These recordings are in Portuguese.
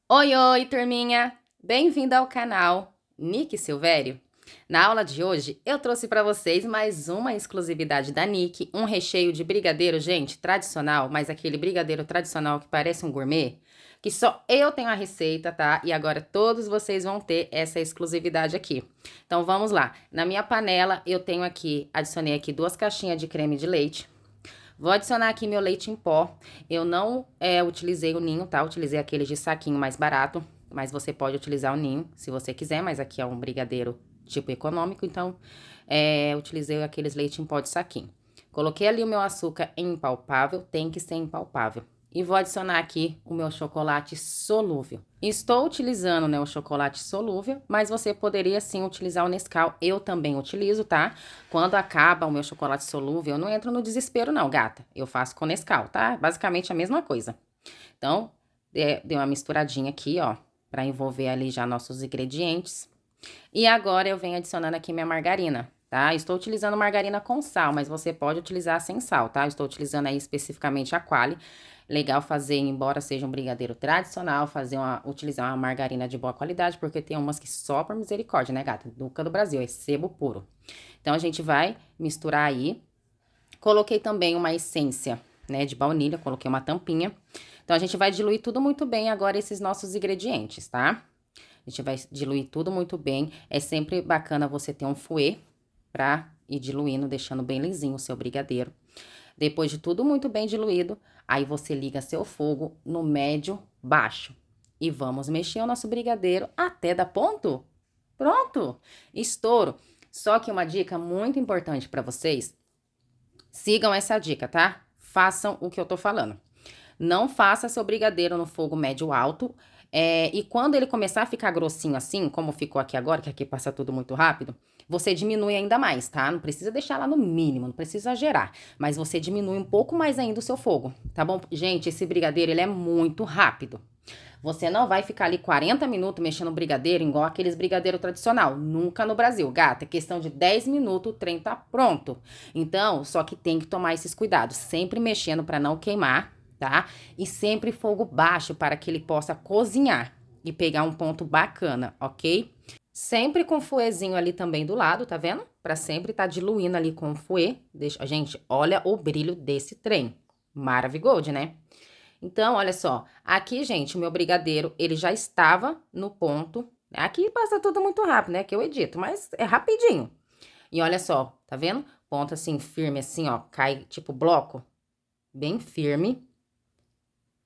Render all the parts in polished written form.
Oi, oi, turminha! Bem-vindo ao canal Nick Silvério. Na aula de hoje, eu trouxe para vocês mais uma exclusividade da Nick, um recheio de brigadeiro, gente, tradicional, mas aquele brigadeiro tradicional que parece um gourmet, que só eu tenho a receita, tá? E agora todos vocês vão ter essa exclusividade aqui. Então vamos lá. Na minha panela, eu tenho aqui, adicionei aqui 2 caixinhas de creme de leite. Vou adicionar aqui meu leite em pó. Eu não utilizei o ninho, tá? Utilizei aquele de saquinho mais barato, mas você pode utilizar o ninho se você quiser, mas aqui é um brigadeiro tipo econômico, então utilizei aqueles leite em pó de saquinho. Coloquei ali o meu açúcar em impalpável, tem que ser impalpável. E vou adicionar aqui o meu chocolate solúvel. Estou utilizando, né, o chocolate solúvel, mas você poderia sim utilizar o Nescau. Eu também utilizo, tá? Quando acaba o meu chocolate solúvel, eu não entro no desespero não, gata. Eu faço com Nescau, tá? Basicamente a mesma coisa. Então, dei uma misturadinha aqui, ó, pra envolver ali já nossos ingredientes. E agora eu venho adicionando aqui minha margarina, tá? Estou utilizando margarina com sal, mas você pode utilizar sem sal, tá? Estou utilizando aí especificamente a Qualy. Legal fazer, embora seja um brigadeiro tradicional, utilizar uma margarina de boa qualidade, porque tem umas que só por misericórdia, né, gata? Duca do Brasil, é sebo puro. Então, a gente vai misturar aí. Coloquei também uma essência, né, de baunilha, coloquei uma tampinha. Então, a gente vai diluir tudo muito bem agora esses nossos ingredientes, tá? A gente vai diluir tudo muito bem. É sempre bacana você ter um fouet pra ir diluindo, deixando bem lisinho o seu brigadeiro. Depois de tudo muito bem diluído, aí você liga seu fogo no médio baixo. E vamos mexer o nosso brigadeiro até dar ponto. Pronto! Estouro. Só que uma dica muito importante para vocês, sigam essa dica, tá? Façam o que eu tô falando. Não faça seu brigadeiro no fogo médio alto. E quando ele começar a ficar grossinho assim, como ficou aqui agora, que aqui passa tudo muito rápido, você diminui ainda mais, tá? Não precisa deixar lá no mínimo, não precisa exagerar. Mas você diminui um pouco mais ainda o seu fogo, tá bom? Gente, esse brigadeiro, ele é muito rápido. Você não vai ficar ali 40 minutos mexendo no brigadeiro, igual aqueles brigadeiro tradicional. Nunca no Brasil, gata. É questão de 10 minutos, o trem tá pronto. Então, só que tem que tomar esses cuidados. Sempre mexendo para não queimar, tá? E sempre fogo baixo para que ele possa cozinhar e pegar um ponto bacana, ok? Sempre com fouetzinho ali também do lado, tá vendo? Para sempre tá diluindo ali com o fouet. Gente, olha o brilho desse trem. Maravigold, né? Então, olha só, aqui, gente, o meu brigadeiro, ele já estava no ponto. Aqui passa tudo muito rápido, né, que eu edito, mas é rapidinho. E olha só, tá vendo? Ponto assim, firme assim, ó, cai tipo bloco, bem firme.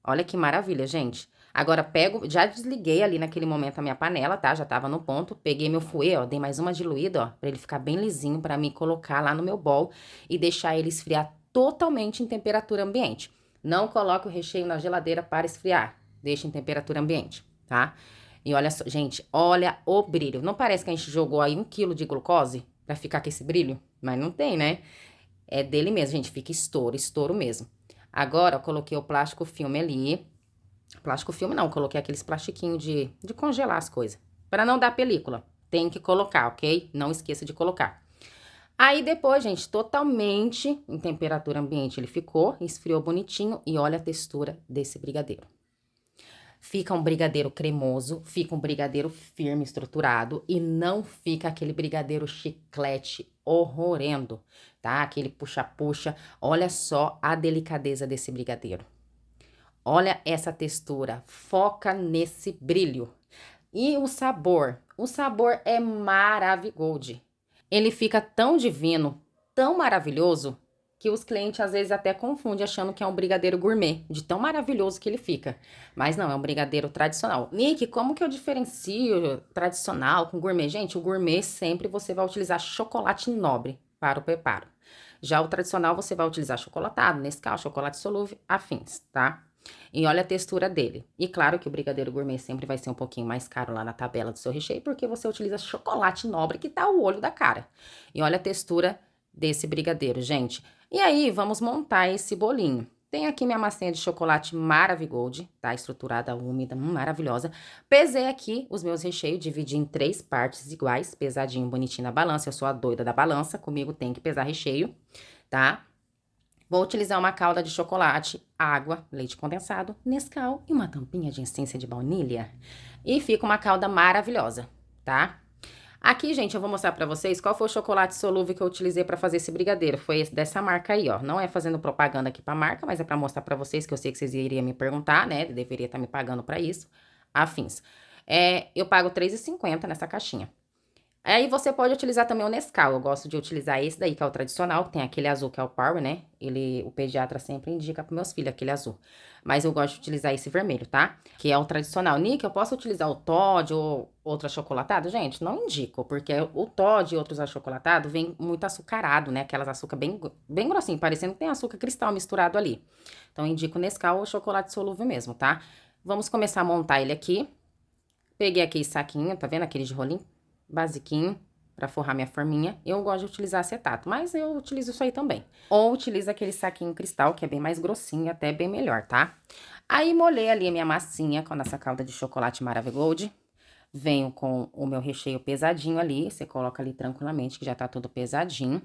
Olha que maravilha, gente. Agora pego, já desliguei ali naquele momento a minha panela, tá? Já tava no ponto. Peguei meu fouet, ó, dei mais uma diluída, ó, pra ele ficar bem lisinho, pra mim colocar lá no meu bowl e deixar ele esfriar totalmente em temperatura ambiente. Não coloque o recheio na geladeira para esfriar. Deixe em temperatura ambiente, tá? E olha só, gente, olha o brilho. Não parece que a gente jogou aí 1 quilo de glucose pra ficar com esse brilho? Mas não tem, né? É dele mesmo, gente. Fica estouro, estouro mesmo. Agora, eu coloquei o plástico filme ali. Plástico filme não, coloquei aqueles plastiquinhos de congelar as coisas. Para não dar película. Tem que colocar, ok? Não esqueça de colocar. Aí depois, gente, totalmente em temperatura ambiente ele ficou, esfriou bonitinho e olha a textura desse brigadeiro. Fica um brigadeiro cremoso, fica um brigadeiro firme, estruturado e não fica aquele brigadeiro chiclete horrorendo, tá? Aquele puxa-puxa. Olha só a delicadeza desse brigadeiro. Olha essa textura, foca nesse brilho. E o sabor? O sabor é maravigold. Ele fica tão divino, tão maravilhoso, que os clientes às vezes até confundem achando que é um brigadeiro gourmet, de tão maravilhoso que ele fica. Mas não, é um brigadeiro tradicional. Nick, como que eu diferencio tradicional com gourmet? Gente, o gourmet sempre você vai utilizar chocolate nobre para o preparo. Já o tradicional você vai utilizar chocolatado, Nescau, chocolate solúvel, afins, tá? E olha a textura dele. E claro que o brigadeiro gourmet sempre vai ser um pouquinho mais caro lá na tabela do seu recheio, porque você utiliza chocolate nobre que tá o olho da cara. E olha a textura desse brigadeiro, gente. E aí, vamos montar esse bolinho. Tem aqui minha massinha de chocolate Maravigold, tá? Estruturada, úmida, maravilhosa. Pesei aqui os meus recheios, dividi em 3 partes iguais, pesadinho, bonitinho na balança. Eu sou a doida da balança, comigo tem que pesar recheio, tá? Vou utilizar uma calda de chocolate, água, leite condensado, Nescau e uma tampinha de essência de baunilha. E fica uma calda maravilhosa, tá? Aqui, gente, eu vou mostrar pra vocês qual foi o chocolate solúvel que eu utilizei pra fazer esse brigadeiro. Foi esse dessa marca aí, ó. Não é fazendo propaganda aqui pra marca, mas é pra mostrar pra vocês, que eu sei que vocês iriam me perguntar, né? Deveria estar me pagando pra isso. Afins. Eu pago R$3,50 nessa caixinha. Aí você pode utilizar também o Nescau. Eu gosto de utilizar esse daí, que é o tradicional, que tem aquele azul que é o Power, né? O pediatra sempre indica para meus filhos aquele azul. Mas eu gosto de utilizar esse vermelho, tá? Que é o tradicional. Nick, eu posso utilizar o Toddy ou outro achocolatado? Gente, não indico, porque o Toddy e outros achocolatados vem muito açucarado, né? Aquelas açúcar bem grossinho, parecendo que tem açúcar cristal misturado ali. Então, eu indico o Nescau ou chocolate solúvel mesmo, tá? Vamos começar a montar ele aqui. Peguei aquele saquinho, tá vendo? Aquele de rolinho basiquinho pra forrar minha forminha. Eu gosto de utilizar acetato, mas eu utilizo isso aí também. Ou utilizo aquele saquinho cristal, que é bem mais grossinho, até bem melhor, tá? Aí molhei ali a minha massinha com a nossa calda de chocolate Maravigold. Venho com o meu recheio pesadinho ali, você coloca ali tranquilamente, que já tá todo pesadinho.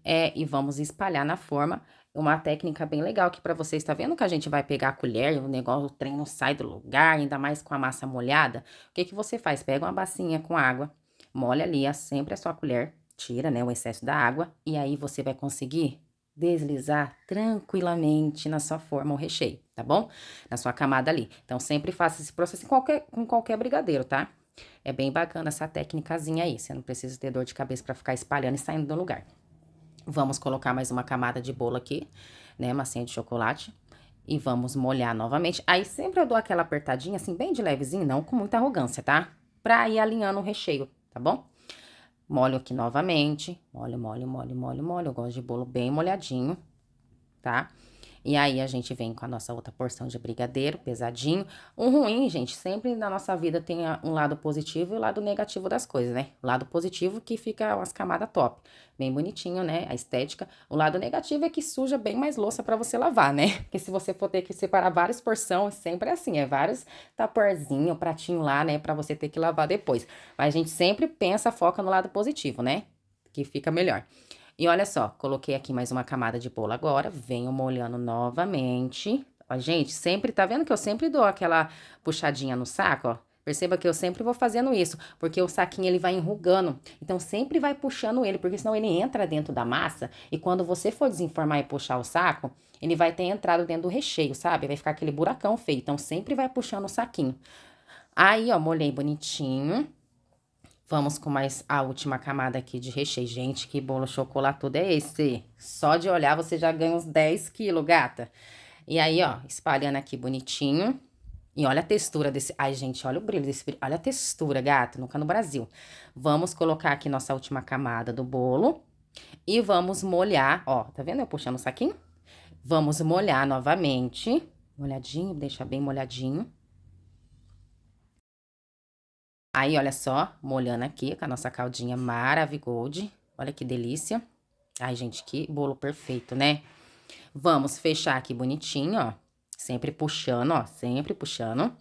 E vamos espalhar na forma. Uma técnica bem legal aqui pra vocês, tá vendo que a gente vai pegar a colher, o negócio, o trem não sai do lugar, ainda mais com a massa molhada? O que que você faz? Pega uma bacinha com água, molha ali sempre a sua colher, tira, né, o excesso da água, e aí você vai conseguir deslizar tranquilamente na sua forma o recheio, tá bom? Na sua camada ali. Então, sempre faça esse processo com qualquer brigadeiro, tá? É bem bacana essa técnicazinha aí, você não precisa ter dor de cabeça pra ficar espalhando e saindo do lugar. Vamos colocar mais uma camada de bolo aqui, né, massinha de chocolate. E vamos molhar novamente. Aí sempre eu dou aquela apertadinha, assim, bem de levezinho, não com muita arrogância, tá? Pra ir alinhando o recheio, tá bom? Molho aqui novamente. Molho, molho, molho, molho, molho. Eu gosto de bolo bem molhadinho, tá? E aí, a gente vem com a nossa outra porção de brigadeiro, pesadinho. O ruim, gente, sempre na nossa vida tem um lado positivo e o lado negativo das coisas, né? O lado positivo que fica umas camadas top, bem bonitinho, né? A estética. O lado negativo é que suja bem mais louça pra você lavar, né? Porque se você for ter que separar várias porções, sempre é assim, vários taporzinho, pratinho lá, né? Pra você ter que lavar depois. Mas a gente sempre pensa, foca no lado positivo, né? Que fica melhor. E olha só, coloquei aqui mais uma camada de bolo agora, venho molhando novamente. Ó, gente, sempre, tá vendo que eu sempre dou aquela puxadinha no saco, ó? Perceba que eu sempre vou fazendo isso, porque o saquinho ele vai enrugando. Então, sempre vai puxando ele, porque senão ele entra dentro da massa. E quando você for desenformar e puxar o saco, ele vai ter entrado dentro do recheio, sabe? Vai ficar aquele buracão feio. Então, sempre vai puxando o saquinho. Aí, ó, molhei bonitinho. Vamos com mais a última camada aqui de recheio. Gente, que bolo chocolatudo é esse? Só de olhar você já ganha uns 10 quilos, gata. E aí, ó, espalhando aqui bonitinho. E olha a textura desse... Ai, gente, olha o brilho desse... Olha a textura, gata, nunca no Brasil. Vamos colocar aqui nossa última camada do bolo. E vamos molhar, ó, tá vendo eu puxando o saquinho? Vamos molhar novamente. Molhadinho, deixa bem molhadinho. Aí, olha só, molhando aqui com a nossa caldinha Maravigold. Olha que delícia. Ai, gente, que bolo perfeito, né? Vamos fechar aqui bonitinho, ó. Sempre puxando, ó, sempre puxando.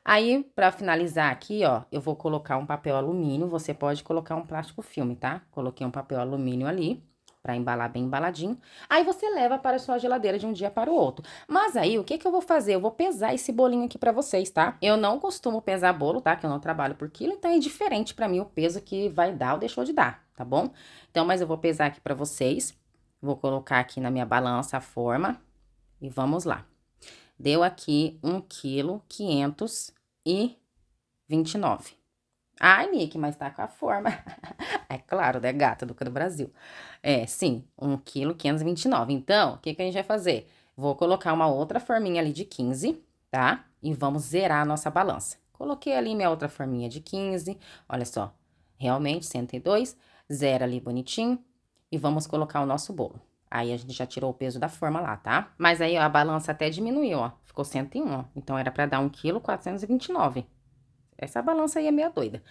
Aí, pra finalizar aqui, ó, eu vou colocar um papel alumínio. Você pode colocar um plástico filme, tá? Coloquei um papel alumínio ali, pra embalar bem embaladinho. Aí, você leva para a sua geladeira de um dia para o outro. Mas aí, o que que eu vou fazer? Eu vou pesar esse bolinho aqui pra vocês, tá? Eu não costumo pesar bolo, tá? Que eu não trabalho por quilo, então é diferente pra mim o peso que vai dar ou deixou de dar, tá bom? Então, mas eu vou pesar aqui pra vocês. Vou colocar aqui na minha balança a forma e vamos lá. Deu aqui 1,529 kg. Ai, Nick, mas tá com a forma. É claro, né, gata do Brasil. Sim, 1,529 kg. Então, o que que a gente vai fazer? Vou colocar uma outra forminha ali de 15, tá? E vamos zerar a nossa balança. Coloquei ali minha outra forminha de 15, olha só. Realmente, 102, zera ali bonitinho. E vamos colocar o nosso bolo. Aí, a gente já tirou o peso da forma lá, tá? Mas aí, ó, a balança até diminuiu, ó. Ficou 101, ó. Então, era pra dar 1,429 kg. Essa balança aí é meio doida.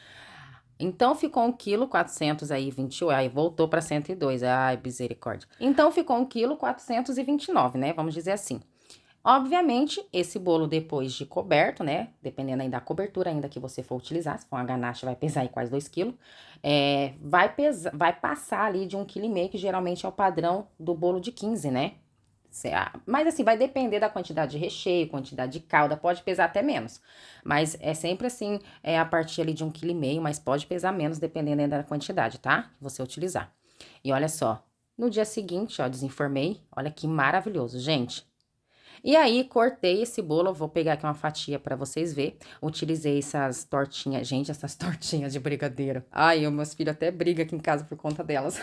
Então, ficou 1,428 kg. Aí, voltou pra 102. Ai, misericórdia. Então, ficou 1,429 kg, né? Vamos dizer assim. Obviamente, esse bolo depois de coberto, né, dependendo aí da cobertura ainda que você for utilizar, se for uma ganache vai pesar aí quase 2 quilos, vai passar ali de 1,5 kg, que geralmente é o padrão do bolo de 15, né. Mas assim, vai depender da quantidade de recheio, quantidade de calda, pode pesar até menos. Mas é sempre assim, a partir ali de 1,5 kg, mas pode pesar menos dependendo aí da quantidade, tá, que você utilizar. E olha só, no dia seguinte, ó, desenformei, olha que maravilhoso, gente. E aí, cortei esse bolo, eu vou pegar aqui uma fatia pra vocês ver. Utilizei essas tortinhas, gente, essas tortinhas de brigadeiro. Ai, meus filhos até brigam aqui em casa por conta delas.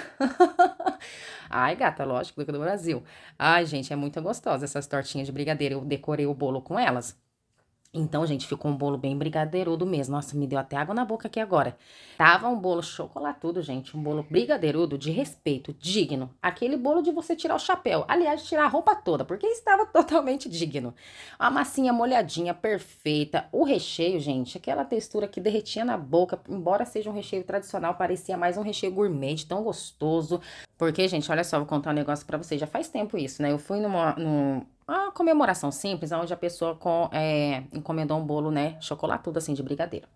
Ai, gata, lógico, do Brasil. Ai, gente, é muito gostosa essas tortinhas de brigadeiro. Eu decorei o bolo com elas. Então, gente, ficou um bolo bem brigadeirudo mesmo. Nossa, me deu até água na boca aqui agora. Tava um bolo chocolatudo, gente. Um bolo brigadeirudo de respeito, digno. Aquele bolo de você tirar o chapéu. Aliás, tirar a roupa toda, porque estava totalmente digno. A massinha molhadinha, perfeita. O recheio, gente, aquela textura que derretia na boca. Embora seja um recheio tradicional, parecia mais um recheio gourmet, de tão gostoso. Porque, gente, olha só, vou contar um negócio pra vocês. Já faz tempo isso, né? Eu fui uma comemoração simples, onde a pessoa encomendou um bolo, né, chocolatudo, assim, de brigadeiro.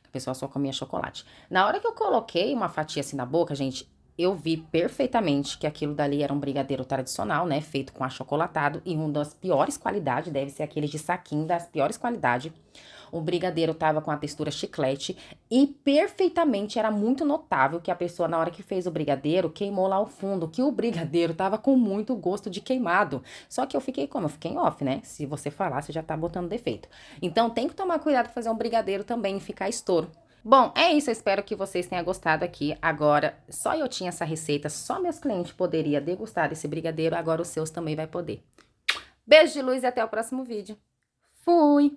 A pessoa só comia chocolate. Na hora que eu coloquei uma fatia assim na boca, gente, eu vi perfeitamente que aquilo dali era um brigadeiro tradicional, né, feito com achocolatado e um das piores qualidades, deve ser aquele de saquinho das piores qualidades. O brigadeiro tava com a textura chiclete e perfeitamente era muito notável que a pessoa, na hora que fez o brigadeiro, queimou lá o fundo, que o brigadeiro tava com muito gosto de queimado. Só que eu fiquei como? Eu fiquei em off, né? Se você falar, você já tá botando defeito. Então tem que tomar cuidado pra fazer um brigadeiro também e ficar estouro. Bom, é isso, eu espero que vocês tenham gostado aqui. Agora, só eu tinha essa receita, só meus clientes poderiam degustar desse brigadeiro, agora os seus também vai poder. Beijo de luz e até o próximo vídeo. Fui!